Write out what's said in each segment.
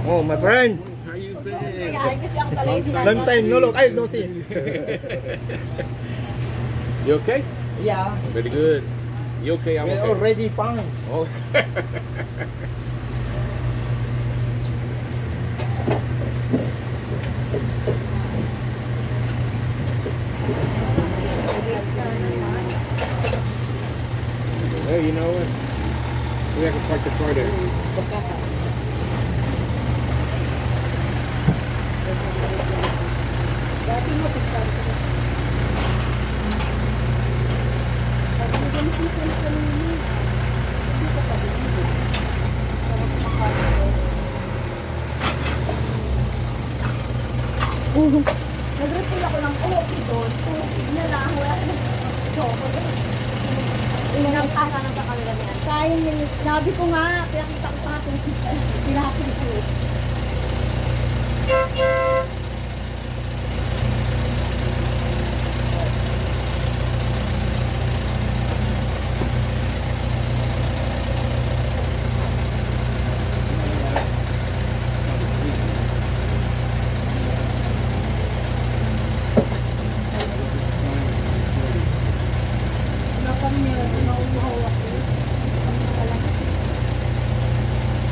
Oh, my friend. How you been? Kaya kasi ang talay din. Long time no look. I no see. You okay? Yeah. Very good. You okay? I'm We're okay. already fine. Oh. Well, you know what? We have to park the car there. Dati mo sa start ko. Sabi ko ganito yung friends ko nila. Hindi ko pa din. Sarap kumakain. Nag-refill ako ng okay doon. Okay na lang. Wala na chocolate. Inangkasa na sa kanila niya. Sayang yun. Sinabi ko nga. Pinakita ko pa itong pinakita ko.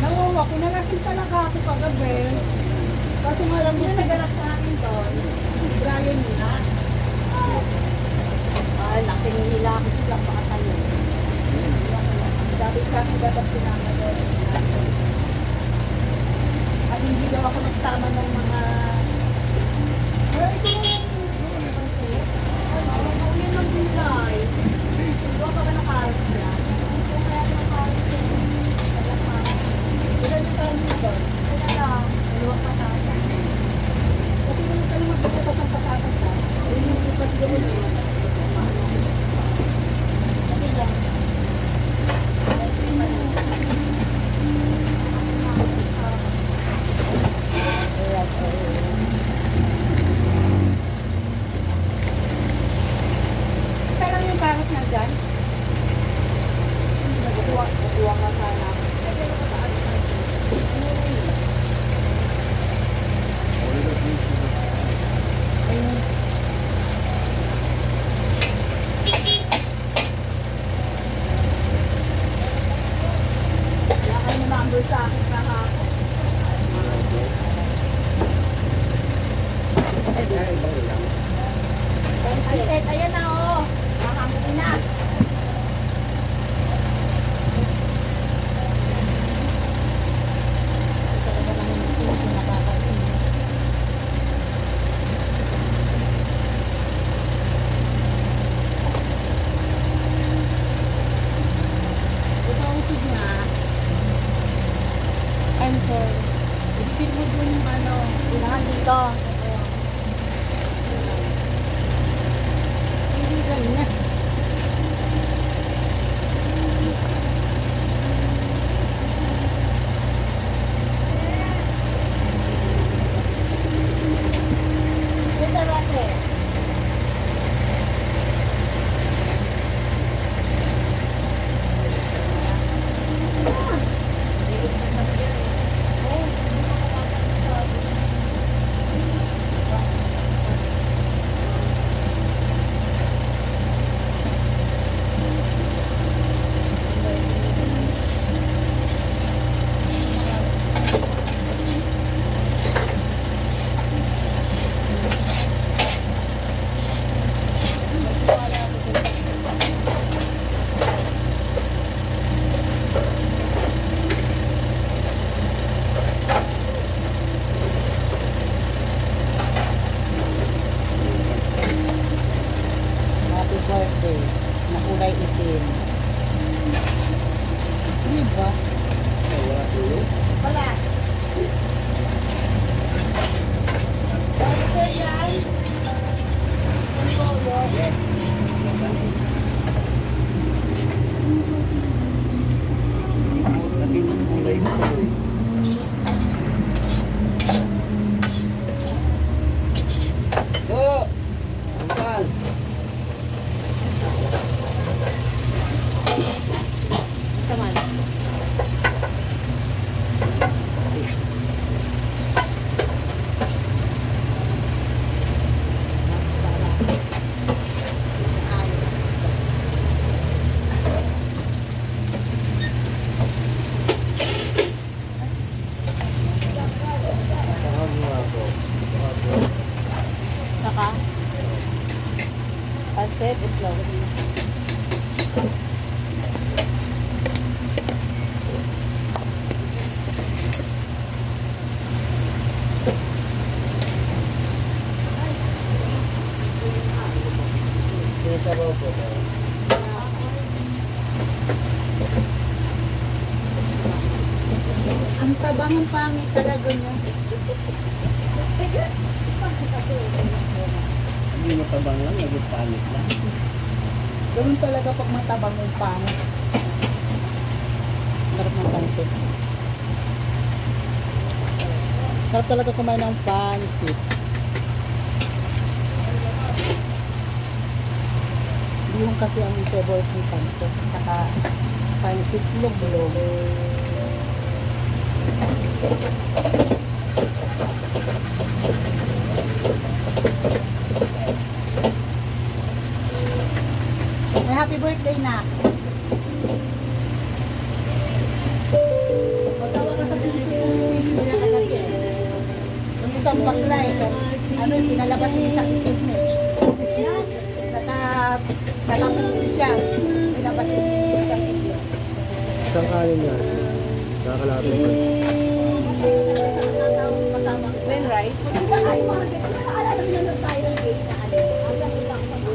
Nawawa ko, nalasing talaga ako kagabi. Kaso nga lang gusto naganap sa akin doon. Si Brian nila. Ay, lasing nila ako sila pakatayo. Sabi sa akin dapat sinama doon. At hindi daw ako nagsama ng mga... Well, ito yung... Kasi, ano yun ang gulay? Ito ka ba nakaros niya? Ito kaya nakaros niya. Ilan yung karos niya doon? Wala lang. Dalawang patatas. Kasi naman tayo magpuputas ang patatas ha. Yun yung putas doon yun. Okay lang. Isa lang yung karos na dyan. Nagkuha ka sana. Sa akin kahapon. Sunset, ayan na oh. Mahangin na. Ito ang signa. I'm sorry. Ibigin mo dun yung ano. Kailangan dito. Hindi ganyan. Ito rate. Birthday na kulay itim. Di ba? Wala tulo. Wala. Birthday yan. Lagi ng kulay mo. Oh! Uncle! Saman. Ang tabang ang pangit talaga niya. Hindi matabang lang, nagpangit lang. Ganun talaga pag matabang ang pangit. Sarap ng pansit. Sarap talaga kumain ng pansit. Yung kasi ang favorite ng pansit. Saka pansit log-log. May happy birthday na. Pagtawa ka sa sinisip na kagabi. Yung isang bakla ano, pinalabas yung isang equipment. Nakapagod siya. Pinabas yung isang equipment. Isang kanin nga. Sa kalating pansit. Plain rice? Naalala mo na tayo ng gate na ano. Asa mo lang sa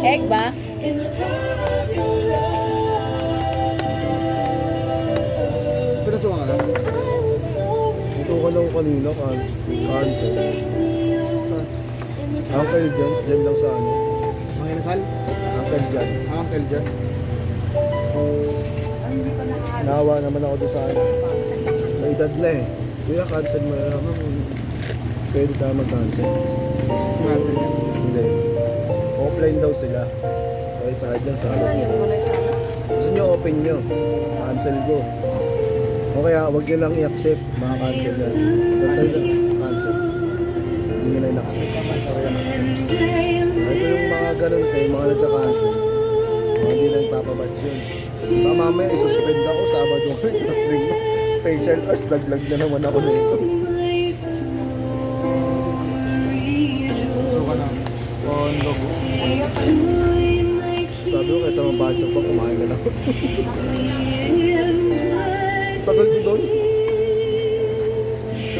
Egg ba? Pinasuwa ka na? Pinasuwa lang ko kanina, cancel. Uncle John's, dyan lang sa ano. Mga inasal? Uncle John. Uncle John. Nawa naman ako doon sa ano. May edad na eh. Kuya, cancel mo na naman. Pwede tayo mag-cancel. Cancel yan. Hindi. Offline daw sila. So, tayo dyan sa ano. Gusto nyo open nyo. Cancel ko. O kaya, huwag nyo lang i-accept mga cancel yan. Huwag tayo na cancel. Hindi nyo na in-accept. Ito yung mga ganun kayo, mga nagka-cancel. Mga hindi lang ipapabatch yun. Baka mamaya isuspend ako, Sabado tapos linggo. Special class, laglag na naman ako nito. So ka na. Kondo. Sabi ko kaysa mabacho pa, kumain na lang. Tagal ko doon.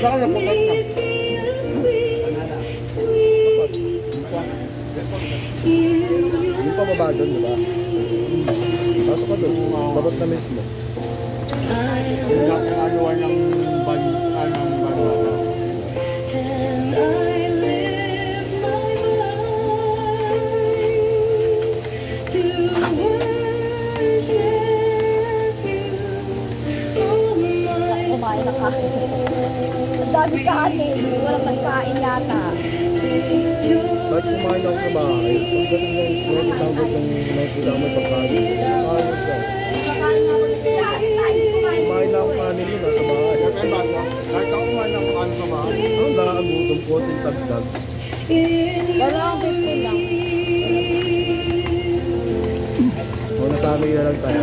Saka na pukat na. Yung pababa doon, di ba? Pasok ka doon, babot na mismo. Yung nakakagawa ng ban, anong ban. Kumain na kain. Ang dami kanin. Walang nagkain yata. Kahit kumain ako sa bahay, pagdating na yung nakikitambot ng nakikita mo pagkain. Ayos lang. Kumain na ako kanin yun, nasa bahay. Kaya kayo bata, kahit ako kumain ng ano sa mga. Ang nakagutom ko, tintagtag. Dalawang 15 lang. O nasabi na lang tayo.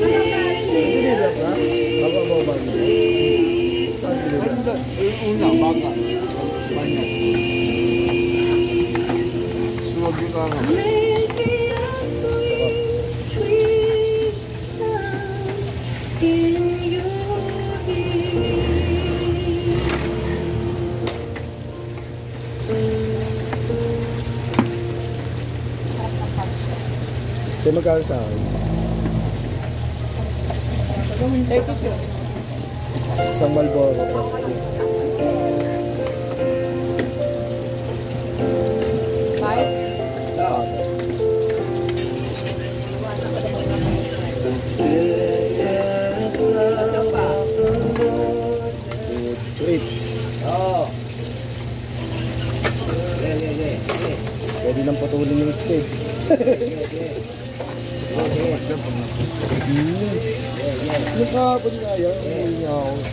Deliver na? Bago ba niyo? Saan deliver? Ano ba? Una, baka. Banyak. Suwag yung kanga. Kaya magkano sa akin? 32. Isang Malboro po. Kahit? Wait, Oo. Okay. pwede nang putulin yung steak. Yung kahapon nga yan, hindi niya ako.